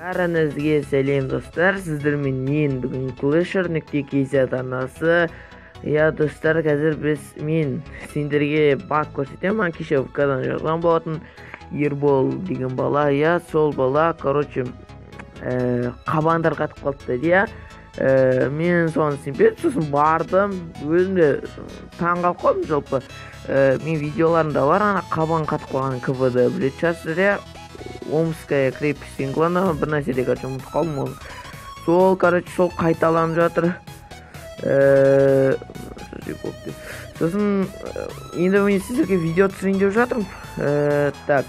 Бәріңізге сәлем достар, сіздермен мен бүгін Clasher.kz арнасы. Достар, қазір мен сендерге баг көрсетемін. Кеше ВК-дан жазған болатын Ербол деген бала, сол бала, қабандар қатып қалыпты деді. Мен соны сенбедім, сосын бардым, өзімде таңғалып қалдым жалпы. Мен видеоларында бар, қабан қатып қалған КВ-ді білет шығарсыздар. Омская крепость Инглана, бір нәрседе ұмытып қалдым оны. Сол қайталанып жатыр. Сосын енді мен сіздерге видео түсірейін деп жатырмын. Так,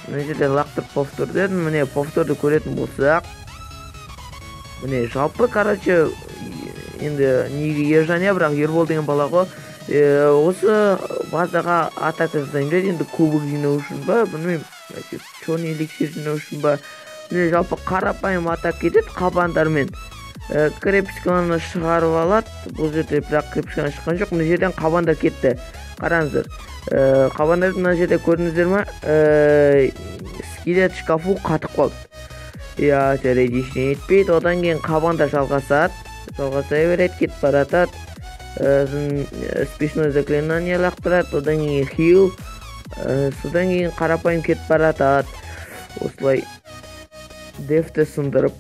мына жерде лақтырып повтор дедім. Міне повторды көретін болсақ, міне жалпы енді неге ержаня, бірақ Ербол деген бала ғой. Осы базаға атака жасайын деді, енді кубок жинау үшін ба, білмеймін, чоны эликсир жинау үшін ба. Міне жалпы қарапайым атак кетеді қабандармен. Крепосканы шығарып алады. Бұл жерде бірақ крепосканы шыққан жоқ. Мына жерден қабандар кетті. Қараңыздар. Қабандарды мына жерде көрдіңіздер ма? Скелет шкафу қатып қалды. Жарайды, ештеңе етпейді. Одан кейін қабандар жалғаса береді, кетіп баратады. Спешное заклинание лақтырады. Одан кейін хил. Содан кейін қарапайым кетіп баратады. Осылай дефті сындырып.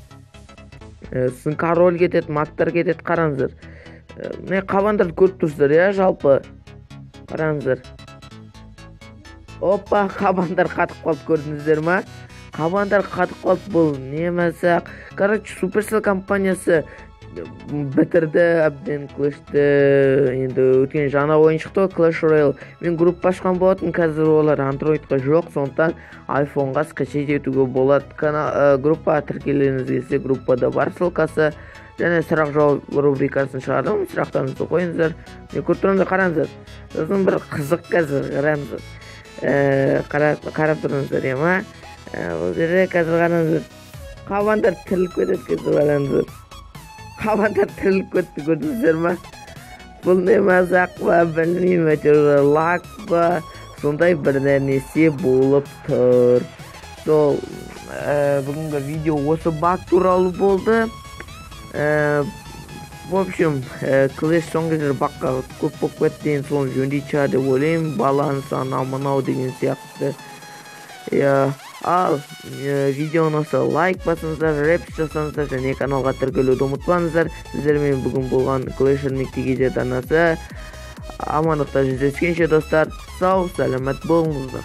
Король кетеді, мактар кетеді, қараңыздар. Міне қабандарды көріп тұрсыздар, жалпы. Қараңыздар. Опа, қабандар қатып қалды, көрдіңіздер ма? Қабандар қатып қалды, бұл не мәсақ. Supercell компаниясы бітірді әбден Clash'ті. Енді өткен жаңа ойын шықты, Clash Royale. Мен группа ашқан болатын, қазір олар Androidқа жоқ, сондықтан iPhoneға скачать етуге болады. Группа тіркеліңіз келсе, группада бар ссылкасы. Және сұрақ жауап рубрикасын шығардым, сұрақтарыңызды қойыңыздар. Мен көріп тұрмын, қараңыздар. Сосын бір қызық қазір, қарап тұрыңыздар, ема. Бұл жерде қазір қараңыздар. Қабандар тіріліп кетеді, қазір қараңыздар. Қабандар тіріліп кетті, көрдіңіздер ма? Бұл не мазақ ба, білмеймін, әйтеуір лак ба, сондай бір нәрсе болып тұр. Сол бүгінгі видео осы баг туралы болды. В общем, Clash соңғы кездері багқа көп болып кетті, соны жөндей шығар деп ойлаймын. Баланс анау-мынау деген сияқты. Ал видеоны лайк басыңыздар, репс жасаңыздар, және каналға тіркелуді ұмытпаңыздар. Сіздермен бүгін болған Clasher.kz арнасы. Амандықта жүздескенше достар, сау, сәлемет болыңыздар.